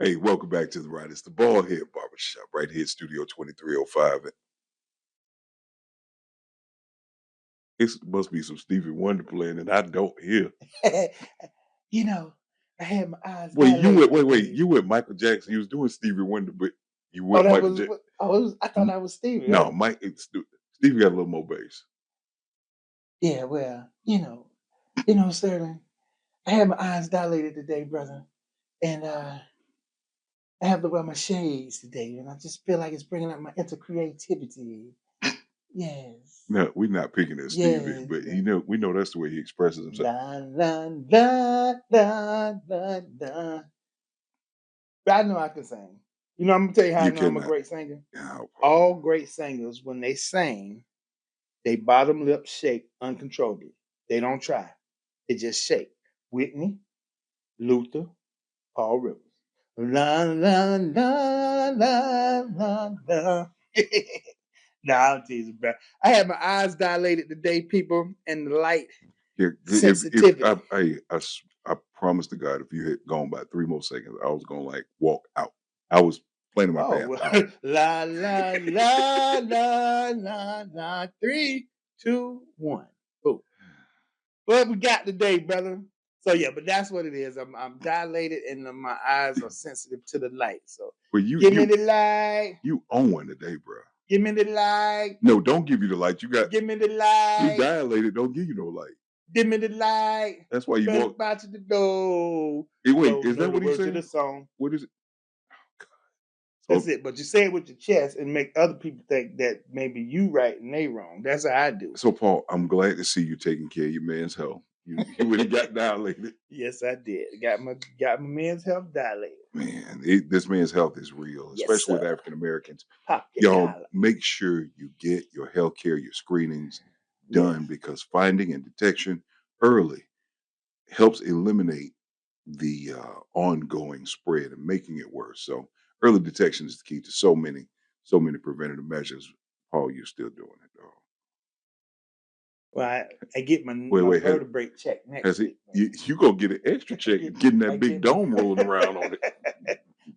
Hey, welcome back to the Ride. It's the Ballhead Barbershop right here, Studio 2305. It must be some Stevie Wonder playing and I don't hear. You know, I had my eyes Wait, you went, dilated wait, today. you went Michael Jackson. You was doing Stevie Wonder, but you Oh, went that Michael was Jackson. what I thought that was Stevie. No, Stevie got a little more bass. Yeah, well, Sterling, I had my eyes dilated today, brother. And I have to wear my shades today, and I just feel like it's bringing out my inner creativity. Yes. No, we're not picking at Stevie, Yes. but we know that's the way he expresses himself. La la la la la la. But I know I can sing. I'm gonna tell you how I You know I'm a cannot. great singer. Oh, Paul. All great singers, when they sing, they bottom lip shake uncontrollably. They don't try. They just shake. Whitney, Luther, Paul Rivers. La la la la la la. Nah, I'm teasing, bro. I had my eyes dilated today, people, and the light Yeah, if sensitivity. I promise to God, if you had gone by 3 more seconds, I was gonna like walk out. I was planning my Oh, path well, out. la la la la la la. 3, 2, 1. Boom. What we got today, brother? So yeah, but that's what it is. I'm dilated and my eyes are sensitive to the light. So But give me the light. you own one today, bro. Give me the light. No, don't give you the light. Give me the You light. dilated. Don't give you no light. Give me the light. That's why you Better walk. bounce to the door. Hey, wait, Don't is know that the what he's words of the saying? song. What is it? That's So, it. But you say it with your chest and make other people think that maybe you right and they wrong. That's how I do so Paul, I'm glad to see you taking care of your man's health. You really got it. dilated. Yes, I did. Got my men's health dilated. Man, this man's health is real, Yes, especially with sir. African Americans. Pop your Y'all collar. make sure you get your health care, your screenings Yes. done because finding and detection early helps eliminate the ongoing spread and making it worse. So early detection is the key to so many preventative measures. Paul, you're still doing it though. Well, I get Wait, my wait, vertebrae checked has next it? week, man. You gonna get an extra check getting I that big get my dome rolling around on it.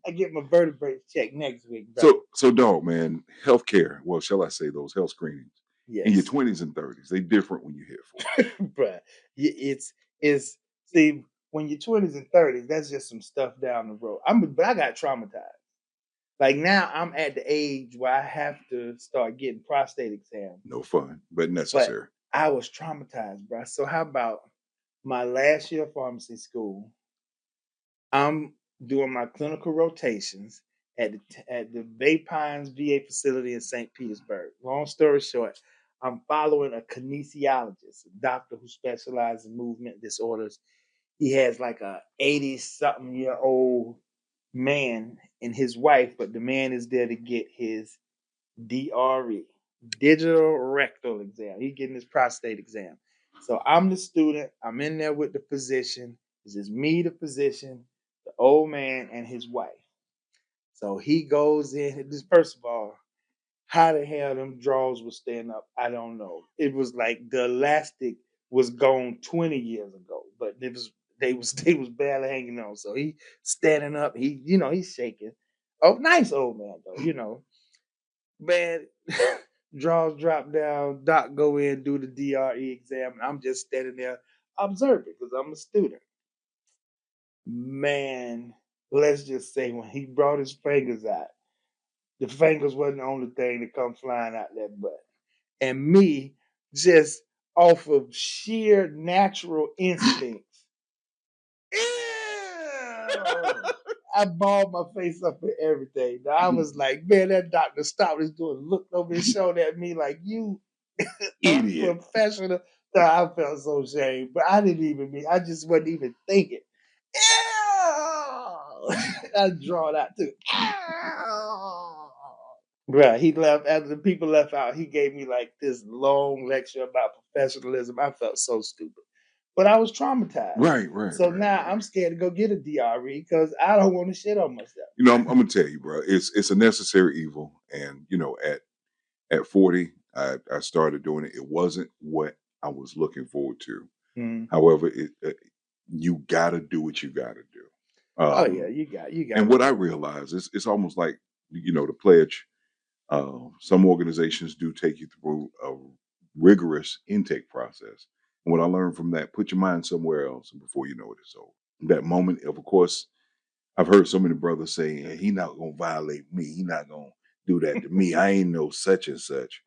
I get my vertebrae checked next week, brother. So dog, man, healthcare. Well, shall I say those health screenings in your Yes, 20s and 30s? They different when you hit 40. bruh. It's see when you're 20s and 30s, that's just some stuff down the road. But I got traumatized. Like now, I'm at the age where I have to start getting prostate exams. No fun, but But necessary. I was traumatized, bruh. So how about my last year of pharmacy school? I'm doing my clinical rotations at the Bay Pines VA facility in St. Petersburg. Long story short, I'm following a kinesiologist, a doctor who specializes in movement disorders. He has like a 80-something-year-old man and his wife, but the man is there to get his DRE, digital rectal exam. He's getting his prostate exam. So I'm the student. I'm in there with the physician. This is me, the physician, the old man, and his wife. So he goes in. This first of all, how the hell them drawers was staying up? I don't know. It was like the elastic was gone 20 years ago, but they was barely hanging on. So he standing up. He's shaking. Oh, nice old man though. Man, draws drop down, doc go in, do the DRE exam, and I'm just standing there observing because I'm a student. Man, let's just say when he brought his fingers out, the fingers wasn't the only thing that come flying out that butt. And me, just off of sheer natural instincts, ew, I balled my face up and everything. I was like, man, that doctor stopped his doing, looked over his shoulder at me like, you Idiot. unprofessional. So I felt so ashamed, but I didn't even mean. I just wasn't even thinking. Ew! I draw it out too. Ew! Bruh, he left after the people left out. He gave me like this long lecture about professionalism. I felt so stupid, but I was traumatized. So now I'm Right. scared to go get a DRE because I don't want to shit on myself. I'm gonna tell you, bro. It's a necessary evil, and at 40, I started doing it. It wasn't what I was looking forward to. Mm. However, you gotta do what you gotta do. Oh yeah, Um, you got and to what I do realize is it's almost like, the pledge. Some organizations do take you through a rigorous intake process. And what I learned from that, put your mind somewhere else, and before you know it, it's over. That moment of course, I've heard so many brothers say, "Hey, he not gonna violate me. He not gonna do that to me. I ain't no such and such."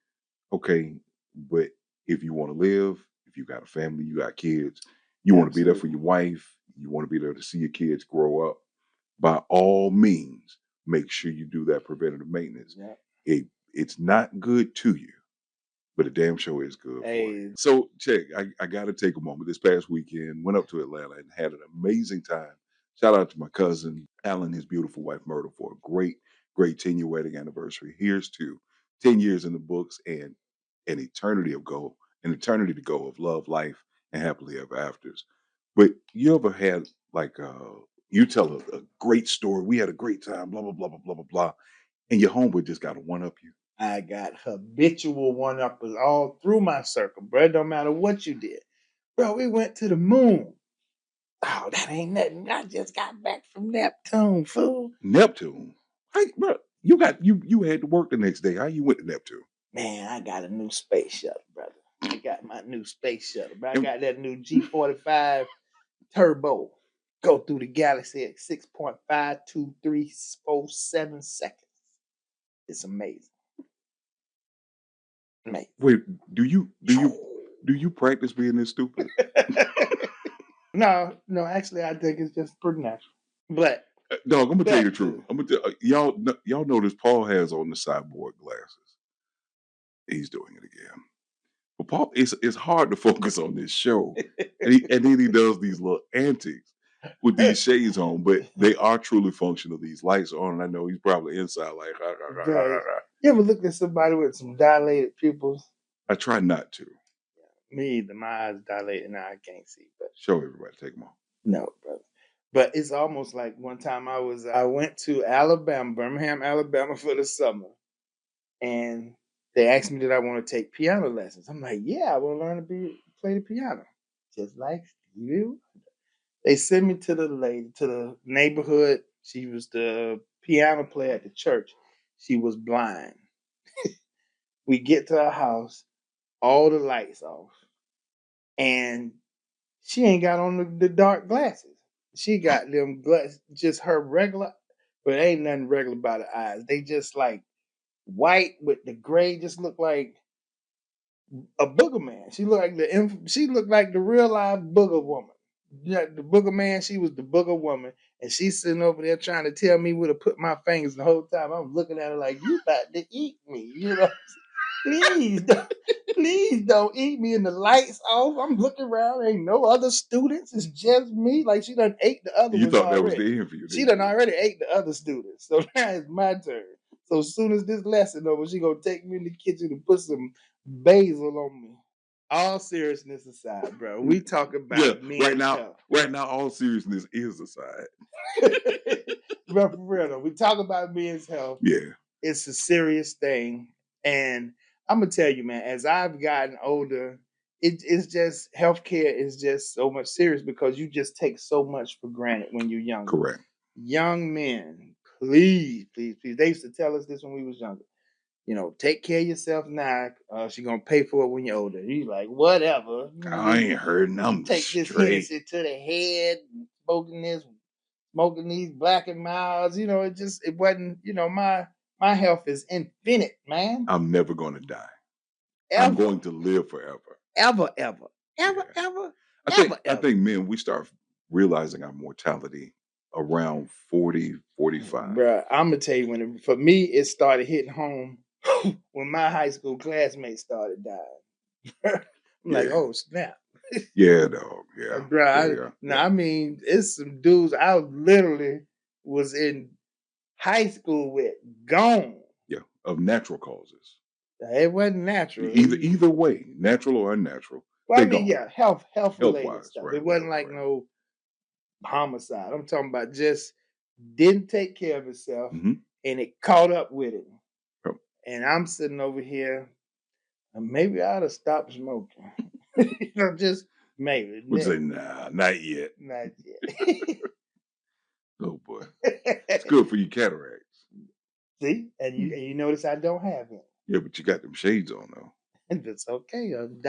Okay, but if you want to live, if you got a family, you got kids, you it. want to be there for Absolutely. your wife, you want to be there to see your kids grow up, by all means, make sure you do that preventative maintenance. Yeah. It it's not good to you, but it damn sure is good for you. Hey, So check, I gotta take a moment. This past weekend, went up to Atlanta and had an amazing time. Shout out to my cousin Alan, his beautiful wife Myrtle, for a great 10-year wedding anniversary. Here's to 10 years in the books and an eternity to go of love, life, and happily ever afters. But you ever had like you tell a great story, we had a great time, blah blah blah blah blah blah blah, and your homeboy just got to one up you. I got habitual one uppers all through my circle, bro. It don't matter what you did. Bro, we went to the moon. Oh, that ain't nothing. I just got back from Neptune, fool. Neptune. Hey, bro, you had to work the next day. How you went to Neptune? Man, I got a new space shuttle, brother. I got my new space shuttle, bro. I And got that new G45 turbo. Go through the galaxy at 6.52347 seconds. It's amazing. Amazing. wait, do you practice being this stupid? No, actually, I think it's just pretty natural. But Dog, I'm gonna tell you the back truth. to I'm gonna tell y'all notice Paul has on the cyborg glasses. He's doing it again. But Paul, it's hard to focus on this show, and then he does these little antics with these shades on, but they are truly functional. These lights are on, and I know he's probably inside like. "Ha, ha, ha, ha, Bro, ha, ha." you ever look at somebody with some dilated pupils? I try not to Me either. My eyes dilated now I can't see, but show everybody. Take them off. no, brother. But it's almost like one time I went to Alabama, Birmingham, Alabama for the summer, and they asked me did I want to take piano lessons. I'm like, yeah, I want to learn to play the piano, just like you. They sent me to the lady to the neighborhood. She was the piano player at the church. She was blind. We get to her house, all the lights off, and she ain't got on the dark glasses. She got them just her regular, but ain't nothing regular about her eyes. They just like white with the gray, just look like a booger man. She looked like the real life booger woman. Yeah, the booger man. She was the booger woman, and she's sitting over there trying to tell me where to put my fingers. The whole time I'm looking at her like you about to eat me. You know, please, please don't eat me. And the lights off. I'm looking around. Ain't no other students. It's just me. Like she done ate the other You ones thought that was already. the end for you, She didn't done you? already ate the other students. So now it's my turn. So as soon as this lesson over, she gonna take me in the kitchen and put some basil on me. All seriousness aside, bro, we talk Yeah, about men's health. right now, all seriousness is aside. But for real though, we talk about men's health. Yeah, It's a serious thing. And I'm gonna tell you, man, as I've gotten older, it's just healthcare is just so much serious because you just take so much for granted when you're younger. correct. Young men, please, please, please. They used to tell us this when we was younger. Take care of yourself now. She's gonna pay for it when you're older. He's like, whatever. I ain't hurting. I'm Take this straight. Hennessy to the head, smoking these Black and Milds. It wasn't. My health is infinite, man. I'm never gonna die. I'm Ever, going to live forever. ever, ever, ever, Yeah. ever, I think ever, I ever. think men, we start realizing our mortality around 40, 45. Bruh, I'm gonna tell you for me it started hitting home when my high school classmates started dying. I'm like, Yeah. oh snap. Yeah, dog. Yeah. Bro, Yeah, yeah, yeah. I mean, it's some dudes I literally was in high school with gone. Yeah. Of natural causes. It wasn't natural. Either way, natural or unnatural, Well, I they're mean, gone. yeah, health Health related wise. stuff. Right, It right, wasn't right, like right. no homicide. I'm talking about just didn't take care of himself Mm-hmm. and it caught up with it. Yep. And I'm sitting over here, and maybe I ought to stop smoking. Just maybe. Would say, nah, not yet. Not yet. Oh boy, it's good for your cataracts. See, and you notice I don't have it. Yeah, but you got them shades on though. And it's okay. I'm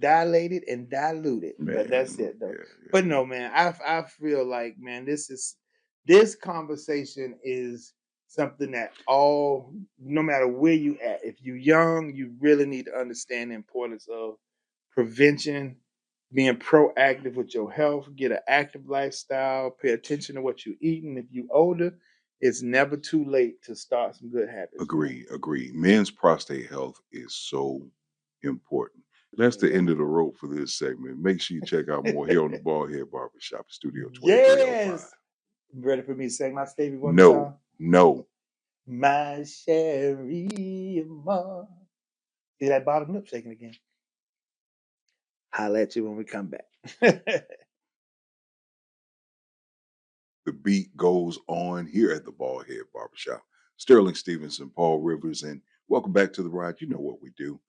dilated and diluted. But that's Man, it though. yeah, But yeah. no, man, I feel like, man, this conversation is something that all, no matter where you at, if you're young, you really need to understand the importance of prevention, being proactive with your health, get an active lifestyle, pay attention to what you're eating. If you're older, it's never too late to start some good habits, man. Agree, agree. Men's prostate health is so important. That's the Yeah. end of the rope for this segment. Make sure you check out more here on the Baldhead Barbershop, Studio 2305. Yes. Ready for me to sing my Stevie Wonder No, song? no. My Sherry Ma. See that bottom lip shaking again. I'll let you when we come back. The beat goes on here at the Baldhead Barbershop. Sterling Stevenson, Paul Rivers, and welcome back to the ride. You know what we do.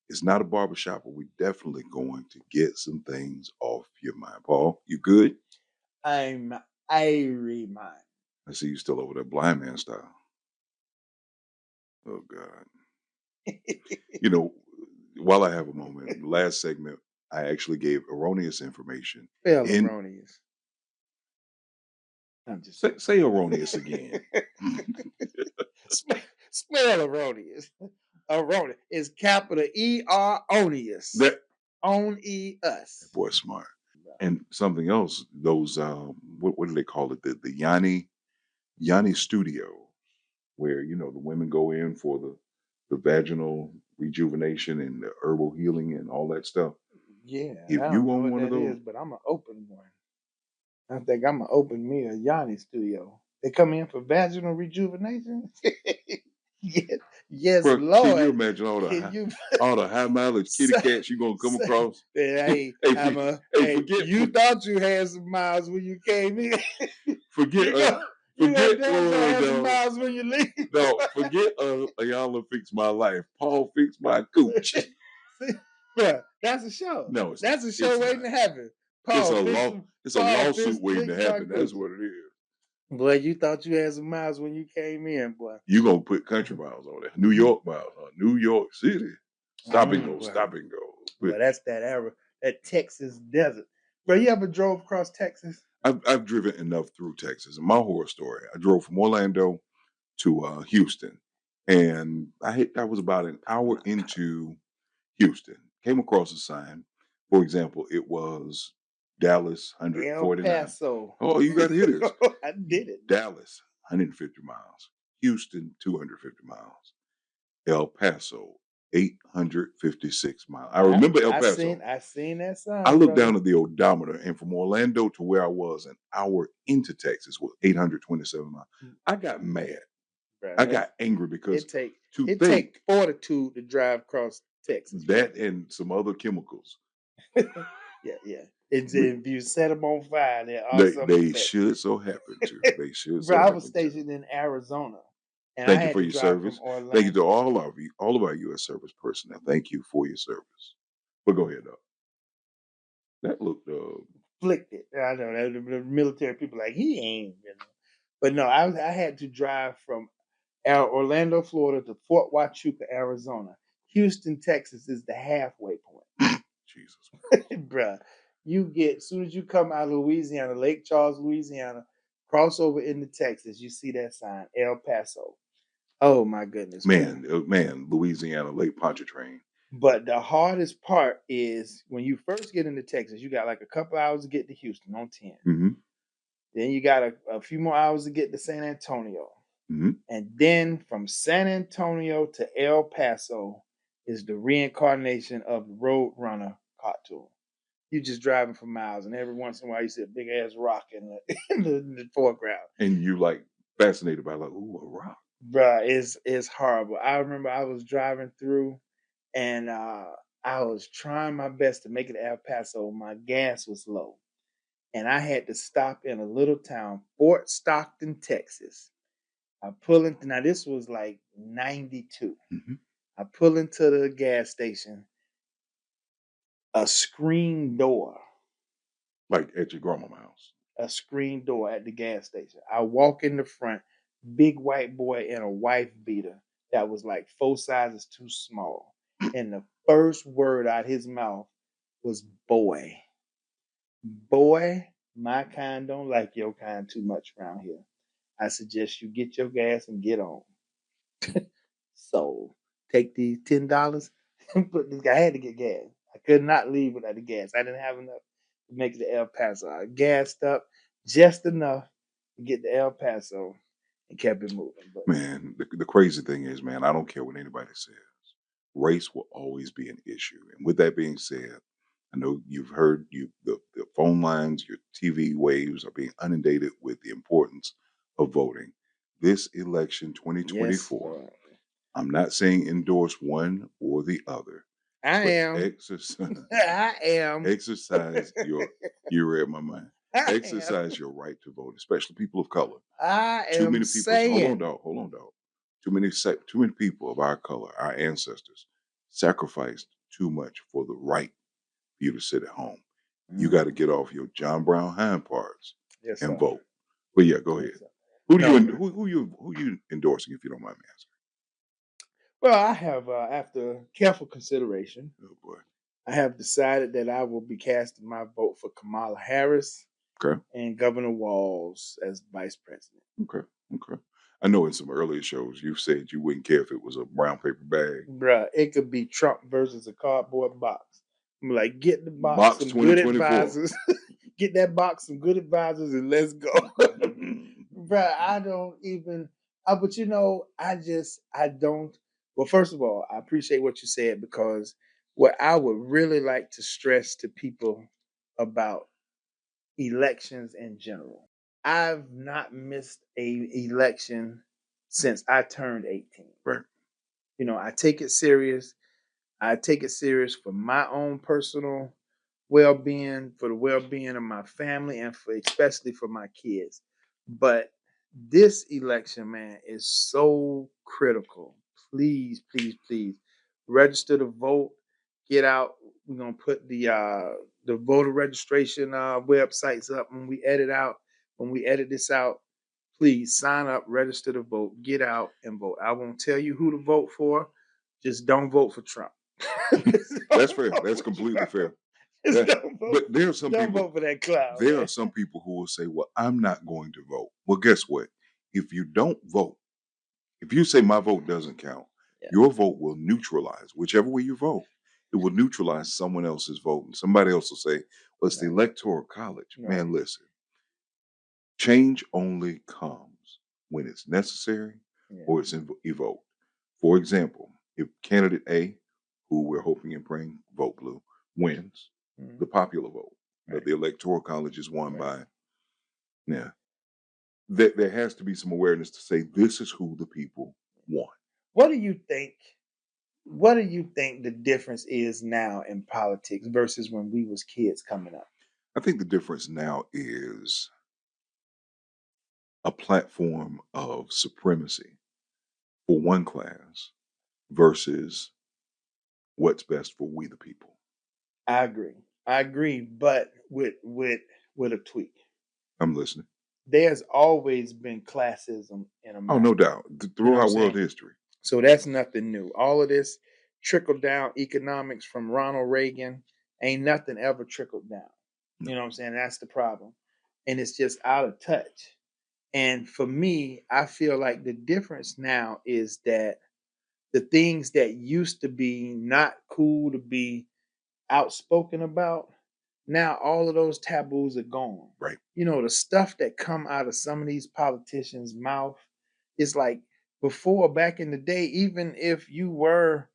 It's not a barbershop, but we're definitely going to get some things off your mind. Paul, you good? I'm Irie man. I see you still over there, blind man style. Oh God. You know, while I have a moment, last segment, I actually gave erroneous information. Spell In erroneous. I'm just say erroneous again. spell erroneous. Erroneous is capital Erroneous. That On E us. boy smart. And something else, those what do they call it? The Yanni Studio, where you know the women go in for the vaginal rejuvenation and the herbal healing and all that stuff. Yeah, If I you don't know own what one of that those, is, but I'm gonna open one. I think I'm gonna open me a Yanni studio. They come in for vaginal rejuvenation. yes, yes, bro, can you Lord. imagine Can you all the high mileage kitty say, cats you're gonna come say across? hey, hey, I'm a hey, hey, you thought you had some miles when you came in. forget you go you gonna forget damn sure wait, have some no, miles when you leave. no, forget Ayala fix my life. Paul fix my cooch. See, bruh, that's a show. No, it's not. That's a show It's waiting not. to happen. It's Paul, a fix law. some It's a Paul, lawsuit waiting to fix my happen. That's coochie. what it is. Boy, you thought you had some miles when you came in, boy. You gonna put country miles on it. New York miles, New York City. Boy. Stop and go. But Well, that's that era, that Texas desert. Bro, you ever drove across Texas? I've driven enough through Texas. And my horror story, I drove from Orlando to Houston, and I was about an hour into Houston. Came across a sign. For example, it was Dallas El 149. Paso. Oh, you got to hear this. I did it. Dallas 150 miles. Houston 250 miles. El Paso 856 miles. I remember El Paso. I seen that I sign, looked brother. down at the odometer, and from Orlando to where I was an hour into Texas was 827 miles. I got mad. Bro, I got angry because to it think take fortitude to drive across Texas, that brother. and some other chemicals, Yeah, yeah. It's, if you set them on fire, they're awesome they effect. should so happen to. They should Bro, so I was happen to. stationed in Arizona, and I Thank you had for to your drive from service. Thank you Orlando. to all of our U.S. service personnel. Thank you for your service. But go ahead, though. That looked Afflicted. I know that the military people like he ain't, but no, I had to drive from Orlando, Florida to Fort Huachuca, Arizona. Houston, Texas is the halfway point. Jesus. Bruh, you get as soon as you come out of Louisiana, Lake Charles, Louisiana, cross over into Texas, you see that sign, El Paso. Oh my goodness, bruh. Man, Louisiana Lake Pontchartrain. But the hardest part is when you first get into Texas, you got like a couple hours to get to Houston on 10. Mm-hmm. Then you got a few more hours to get to San Antonio. Mm-hmm. And then from San Antonio to El Paso is the reincarnation of the Road Runner cartoon. You just driving for miles, and every once in a while you see a big ass rock in the foreground. And you like fascinated by like, ooh, a rock. Bruh, it's horrible. I remember I was driving through, and I was trying my best to make it to El Paso. My gas was low, and I had to stop in a little town, Fort Stockton, Texas. I pull into, now this was like 92. Mm-hmm. I pull into the gas station, a screen door, Like at your grandma's house. a screen door at the gas station. I walk in the front, big white boy in a wife beater that was like 4 sizes too small. And the first word out his mouth was boy. Boy, my kind don't like your kind too much around here. I suggest you get your gas and get on. So take these $10. Put this guy, I had to get gas. I could not leave without the gas. I didn't have enough to make it to El Paso. I gassed up just enough to get to El Paso and kept it moving. But Man, the crazy thing is, man, I don't care what anybody says. Race will always be an issue. And with that being said, I know you've heard the phone lines, your TV waves are being inundated with the importance of voting. This election yes, 2024, Lord. I'm not saying endorse one or the other, I but am. exercise I am. exercise your you read my mind. I am. Exercise your right to vote, especially people of color. I Too am many people. Hold on, saying. dog. Hold on, dog. Too many people of our color, our ancestors, sacrificed too much for the right for you to sit at home. You got to Mm, get off your John Brown hind parts yes, and sir. vote. But yeah, go Yes, ahead. sir. Who do you No. who you endorsing if you don't mind me asking? Well, I have, after careful consideration, Oh boy. I have decided that I will be casting my vote for Kamala Harris Okay. and Governor Walz as vice president. Okay. Okay. I know in some earlier shows you've said you wouldn't care if it was a brown paper bag. Bruh, it could be Trump versus a cardboard box. I'm like, get the box, Box some good 2024. advisors. Get that box, some good advisors, and let's go. Bruh, I don't even, but I don't. Well, first of all, I appreciate what you said because what I would really like to stress to people about elections in general. I've not missed a election since I turned 18. Right. You know, I take it serious. I take it serious for my own personal well-being, for the well-being of my family, and for especially for my kids. But this election, man, is so critical. Please, please, please register to vote. Get out. We're gonna put the voter registration websites up when we edit this out. Please sign up, register to vote, get out and vote. I won't tell you who to vote for. Just don't vote for Trump. Just That's don't fair. vote That's for completely Trump. fair. Just That, don't vote. but there are some Don't people. vote for that clown, There are man. some people who will say, "Well, I'm not going to vote." Well, guess what? If you don't vote, if you say my vote doesn't count, Yeah, your vote will neutralize whichever way you vote. It will neutralize someone else's vote, and somebody else will say, "Well, it's the right, electoral college." right. Man, listen. Change only comes when it's necessary Yeah. or it's evoked. For example, if candidate A, who we're hoping and praying vote blue, wins Mhm. the popular vote, Right, the electoral college is won right. by, yeah, there has to be some awareness to say this is who the people want. What do you think? What do you think the difference is now in politics versus when we was kids coming up? I think the difference now is a platform of supremacy for one class versus what's best for we the people. I agree. I agree, but with a tweak. I'm listening. There's always been classism in Oh, no America. doubt. You know what I'm Throughout world saying? history. So that's nothing new. All of this trickle down economics from Ronald Reagan ain't nothing ever trickled down. No. You know what I'm saying? That's the problem. And it's just out of touch. And for me, I feel like the difference now is that the things that used to be not cool to be outspoken about, now all of those taboos are gone. Right. You know, the stuff that come out of some of these politicians' mouth is like before back in the day, even if you were,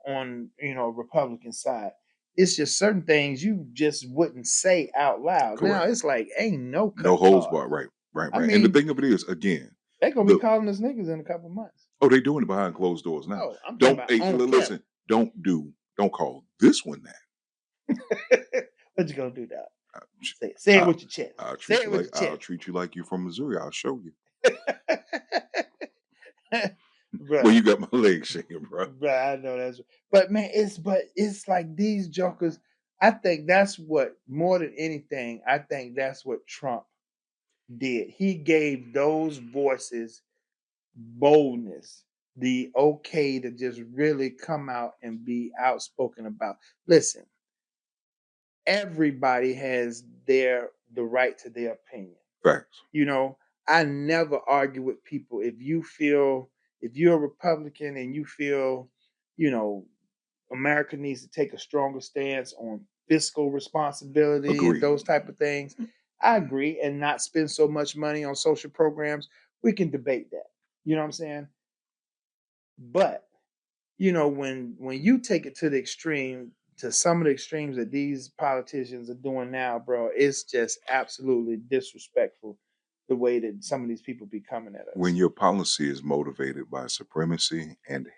on, Republican side, it's just certain things you just wouldn't say out loud. Now Correct. it's like ain't no No cutting holds bars. barred. Right. Right. I Right. And the mean, thing of it is, again, they're gonna be the calling us niggas in a couple months. oh, they doing it behind closed doors now. Oh, I'm talking Don't about hey, on camera. listen. Don't call this one that. What you gonna do now? I, Say it I, with your chest. Say it with your I'll chest. treat you like you're from Missouri. I'll show you. Well, Bruh, you got my legs shaking, bro. bruh, I know that's but man, it's like these jokers. I think that's what, more than anything, I think that's what Trump did. He gave those voices boldness, the okay to just really come out and be outspoken about. Listen, everybody has the right to their opinion. Facts. You know, I never argue with people. If you're a Republican and you feel, you know, America needs to take a stronger stance on fiscal responsibility and Agreed. those type of things, I agree, and not spend so much money on social programs. We can debate that. You know what I'm saying? But when you take it to the extreme, to some of the extremes that these politicians are doing now, bro, it's just absolutely disrespectful the way that some of these people be coming at When us. your policy is motivated by supremacy and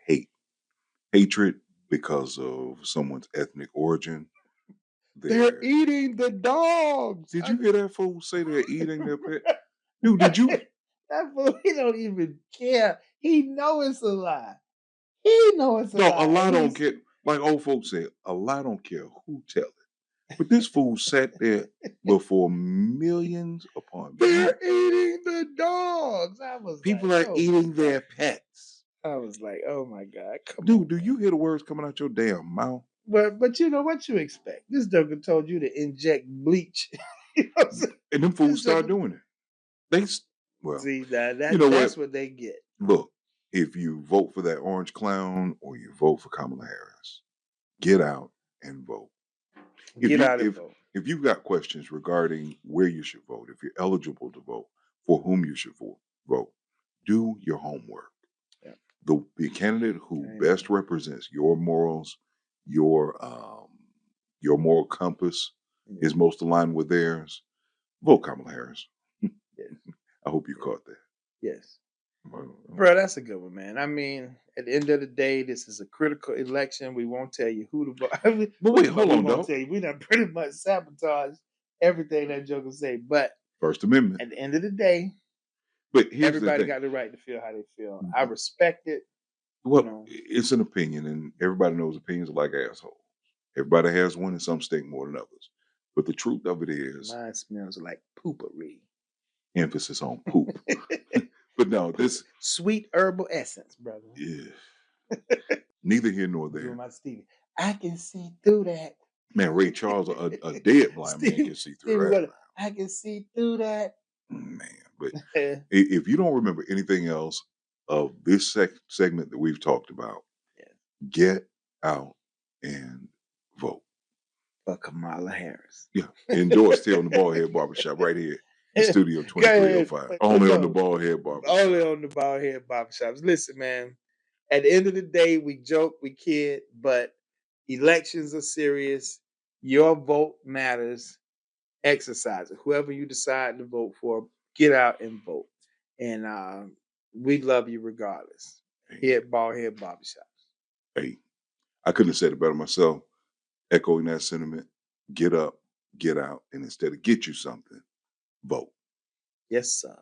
hatred because of someone's ethnic origin, They're there. eating the dogs. Did you hear that fool say they're eating their pet? Dude, did you? That fool, he don't even care. He know it's a lie. He know it's a No, a lie. lie And don't he's care. Like old folks say, a lie don't care who tell it. But this fool sat there before millions upon millions. they're eating the dogs. I was People like, are oh my eating God. their pets. I was like, oh my God, come Dude, on, do man. you hear the words coming out your damn mouth? But you know what you expect. This joker told you to inject bleach. You know what I'm saying? And them This fools start joker, doing it. They, well, see that you know what? that's what they get. Look, if you vote for that orange clown or you vote for Kamala Harris, get out and vote. If Get you out and if vote. if you've got questions regarding where you should vote, if you're eligible to vote, for whom you should vote, do your homework. Yeah. The candidate who Amen. best represents your morals, your your moral compass Yeah. is most aligned with theirs, vote Kamala Harris. Yes. I hope you Yes. caught that. Yes. Well, Bro, that's a good one, man. I mean, at the end of the day, this is a critical election. We won't tell you who to vote. I mean, but what wait, the fuck hold we on, won't dog. tell you? We done pretty much sabotaged everything that joker say. But First Amendment. at the end of the day, But here's the everybody thing. got the right to feel how they feel. I respect it. You Well, know, it's an opinion, and everybody knows opinions are like assholes. Everybody has one, and some stink more than others. But the truth of it is, mine smells like poopery. emphasis on poop. But no, this, Sweet herbal essence, brother. yeah, neither here nor I'm doing there. my Stevie. I can see through that. Man, Ray Charles, a dead blind man Stevie, can see through Stevie that. Wonder, I can see through that. Man, but Yeah. if you don't remember anything else of this segment that we've talked about, get out and vote. For Kamala Harris. Yeah, endorsed here on the Ballhead Barbershop right here in Studio Go ahead. 2305. Let's Only on the go. Ballhead Barbershop. Only on the bald head barbershops. Listen, man. At the end of the day, we joke, we kid, but elections are serious. Your vote matters. Exercise it. Whoever you decide to vote for, get out and vote. And we love you regardless. Hey, Here at Bald Head Barbershop. hey, I couldn't have said it better myself. Echoing that sentiment, get up, get out, and instead of get you something, vote. Yes, sir.